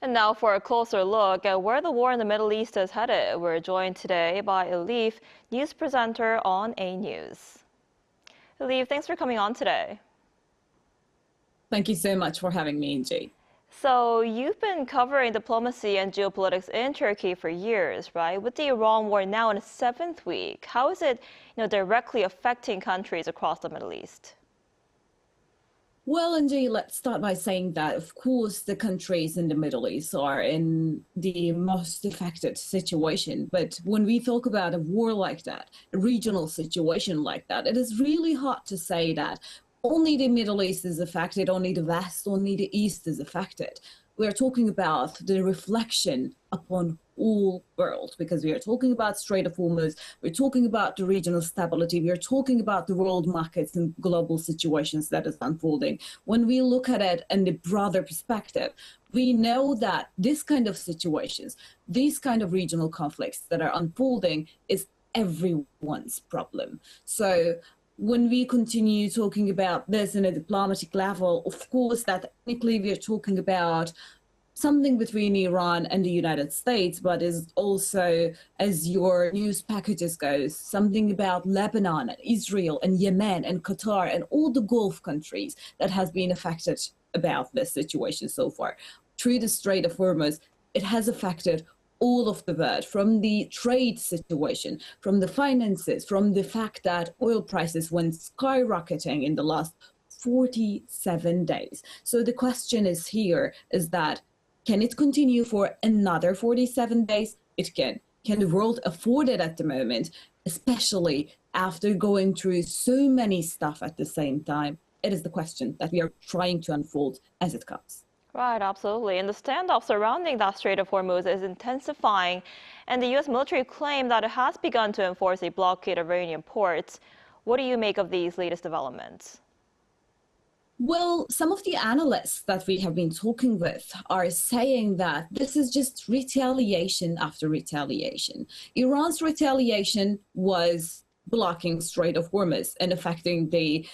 And now for a closer look at where the war in the Middle East is headed, we're joined today by Elif, news presenter on A News. Elif, thanks for coming on today. Thank you so much for having me, Inji. So you've been covering diplomacy and geopolitics in Turkey for years, right? With the Iran war now in its seventh week, how is it, directly affecting countries across the Middle East? Well, Angie, let's start by saying that, of course, the countries in the Middle East are in the most affected situation. But when we talk about a war like that, a regional situation like that, it is really hard to say that only the Middle East is affected, only the West, only the East is affected. We're talking about the reflection upon all world, because we are talking about Strait of Hormuz, we're talking about the regional stability, we are talking about the world markets and global situations that is unfolding. When we look at it in the broader perspective, we know that this kind of situations, these kind of regional conflicts that are unfolding is everyone's problem. So when we continue talking about this in a diplomatic level, of course, that technically we are talking about something between Iran and the United States, but is also, as your news packages goes, something about Lebanon and Israel and Yemen and Qatar and all the Gulf countries that has been affected about this situation so far. Through the Strait of Hormuz, it has affected all of the world, from the trade situation, from the finances, from the fact that oil prices went skyrocketing in the last 47 days. So the question is here is that, can it continue for another 47 days? It can. Can the world afford it at the moment, especially after going through so many stuff at the same time? It is the question that we are trying to unfold as it comes. Right, absolutely. And the standoff surrounding that Strait of Hormuz is intensifying, and the U.S. military claimed that it has begun to enforce a blockade of Iranian ports. What do you make of these latest developments? Well, some of the analysts that we have been talking with are saying that this is just retaliation after retaliation. Iran's retaliation was blocking Strait of Hormuz and affecting the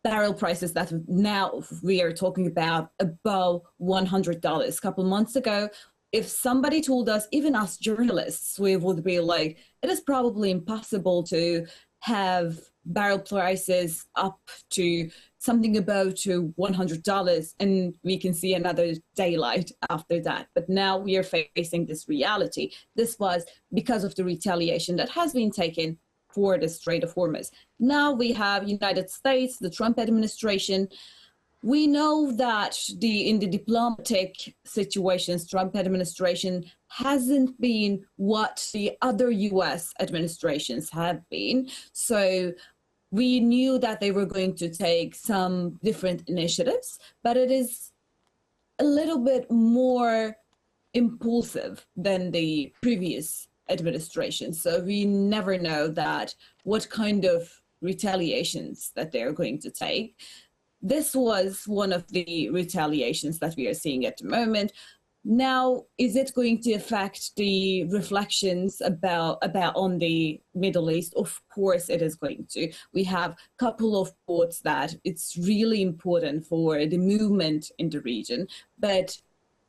barrel prices that now we are talking about above $100. A couple months ago, if somebody told us, even us journalists, we would be like, it is probably impossible to have barrel prices up to something above to $100, and we can see another daylight after that. But now we are facing this reality. This was because of the retaliation that has been taken for the Strait of Hormuz. Now we have United States, the Trump administration. We know that in the diplomatic situations, Trump administration hasn't been what the other US administrations have been. So we knew that they were going to take some different initiatives, but it is a little bit more impulsive than the previous administration. So we never know that what kind of retaliations that they're going to take. This was one of the retaliations that we are seeing at the moment. Now, is it going to affect the reflections about on the Middle East? Of course it is going to. We have a couple of ports that it's really important for the movement in the region. But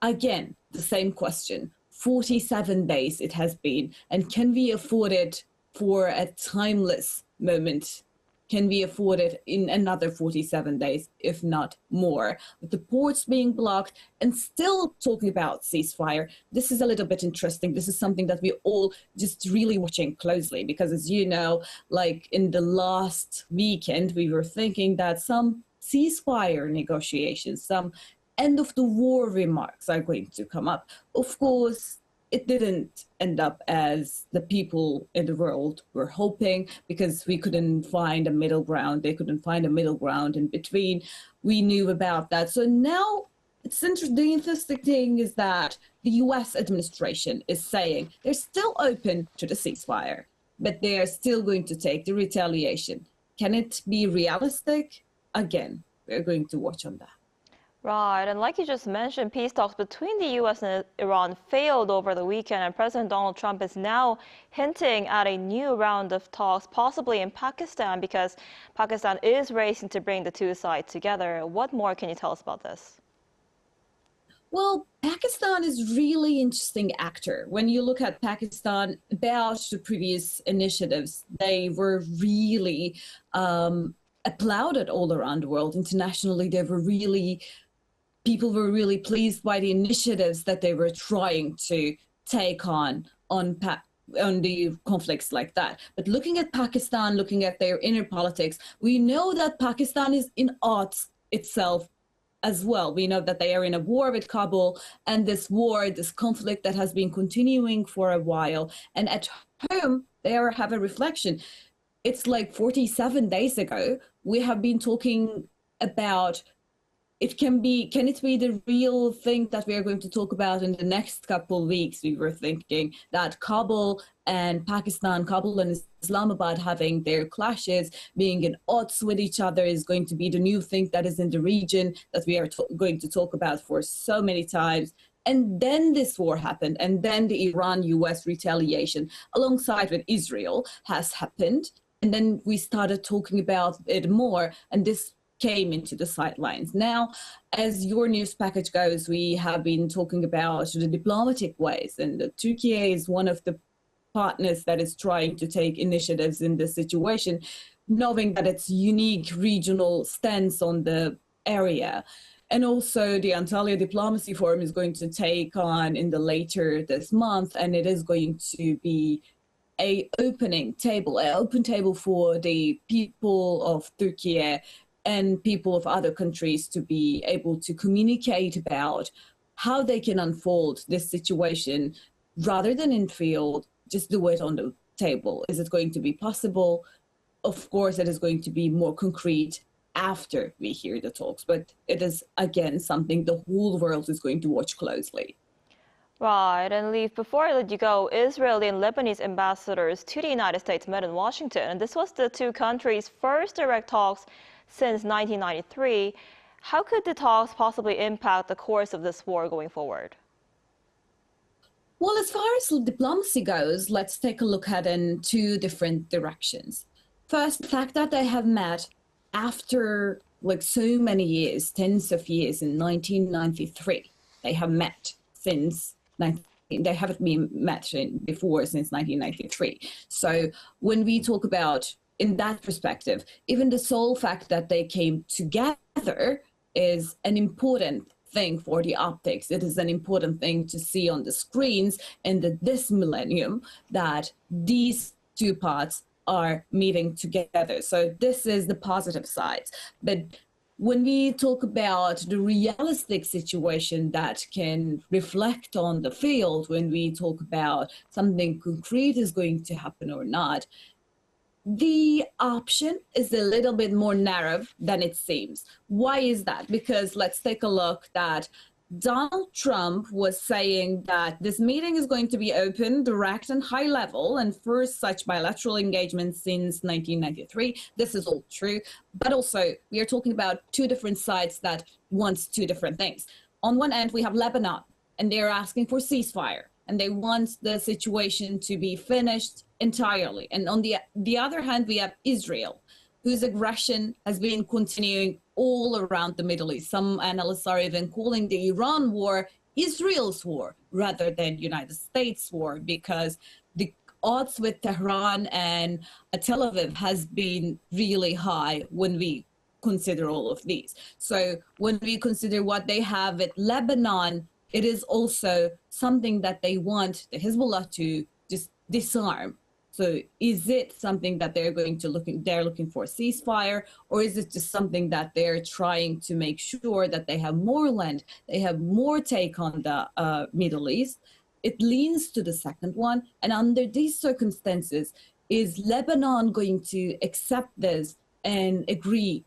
again, the same question. 47 days it has been. And can we afford it for a timeless moment? Can we afford it in another 47 days, if not more? With the ports being blocked and still talking about ceasefire, this is a little bit interesting. This is something that we all just really watching closely, because as you know, like in the last weekend, we were thinking that some ceasefire negotiations, some end of the war remarks are going to come up. Of course, it didn't end up as the people in the world were hoping, because we couldn't find a middle ground. They couldn't find a middle ground in between. We knew about that. So now the interesting thing is that the US administration is saying they're still open to the ceasefire, but they are still going to take the retaliation. Can it be realistic? Again, we're going to watch on that. Right, and like you just mentioned, peace talks between the U.S. and Iran failed over the weekend, and President Donald Trump is now hinting at a new round of talks, possibly in Pakistan, because Pakistan is racing to bring the two sides together. What more can you tell us about this? Well, Pakistan is really interesting actor. When you look at Pakistan about the previous initiatives, they were really applauded all around the world. Internationally, people were really pleased by the initiatives that they were trying to take on the conflicts like that. But looking at Pakistan, looking at their inner politics, we know that Pakistan is in odds itself as well. We know that they are in a war with Kabul, and this war, this conflict that has been continuing for a while. And at home, they have a reflection. It's like 47 days ago, we have been talking about can it be the real thing that we are going to talk about in the next couple of weeks? We were thinking that Kabul and Pakistan, Kabul and Islamabad having their clashes, being in odds with each other is going to be the new thing that is in the region that we are going to talk about for so many times. And then this war happened, and then the Iran-US retaliation alongside with Israel has happened. And then we started talking about it more, and this came into the sidelines. Now, as your news package goes, we have been talking about the diplomatic ways, and Turkey is one of the partners that is trying to take initiatives in this situation, knowing that its unique regional stance on the area. And also the Antalya Diplomacy Forum is going to take on in the later this month, and it is going to be an open table for the people of Turkey and people of other countries to be able to communicate about how they can unfold this situation rather than in field, just do it on the table. Is it going to be possible? Of course, it is going to be more concrete after we hear the talks, but it is, again, something the whole world is going to watch closely. Right, and Leif, before I let you go, Israeli and Lebanese ambassadors to the United States met in Washington, and this was the two countries' first direct talks since 1993. How could the talks possibly impact the course of this war going forward? Well, as far as diplomacy goes, let's take a look at it in two different directions. First, the fact that they have met after so many years, tens of years, in 1993. They have met since they haven't been met before since 1993. So when we talk about in that perspective, even the sole fact that they came together is an important thing for the optics. It is an important thing to see on the screens in this millennium that these two parts are meeting together. So this is the positive side. But when we talk about the realistic situation that can reflect on the field, when we talk about something concrete is going to happen or not, the option is a little bit more narrow than it seems. Why is that? Because let's take a look that Donald Trump was saying that this meeting is going to be open, direct, and high level, and first such bilateral engagement since 1993. This is all true. But also, we are talking about two different sides that want two different things. On one end, we have Lebanon, and they're asking for ceasefire, and they want the situation to be finished entirely. And on the other hand, we have Israel, whose aggression has been continuing all around the Middle East. Some analysts are even calling the Iran war Israel's war rather than United States war, because the odds with Tehran and Tel Aviv has been really high when we consider all of these. So when we consider what they have with Lebanon, it is also something that they want the Hezbollah to just disarm. So is it something that they're looking for a ceasefire, or is it just something that they're trying to make sure that they have more land, they have more take on the Middle East? It leans to the second one. And under these circumstances, is Lebanon going to accept this and agree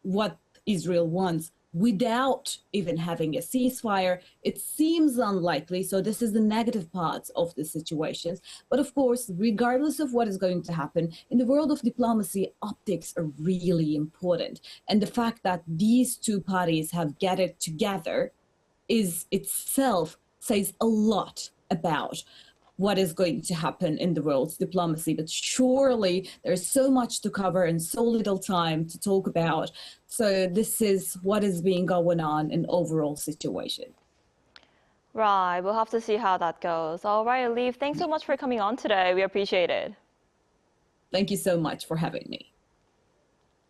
what Israel wants without even having a ceasefire? It seems unlikely. So this is the negative parts of the situations. But of course, regardless of what is going to happen, in the world of diplomacy, optics are really important. And the fact that these two parties have gathered together is itself says a lot about what is going to happen in the world's diplomacy. But surely there's so much to cover and so little time to talk about. So this is what is being going on in overall situation. Right, we'll have to see how that goes. All right, Elif, thanks so much for coming on today. We appreciate it. Thank you so much for having me.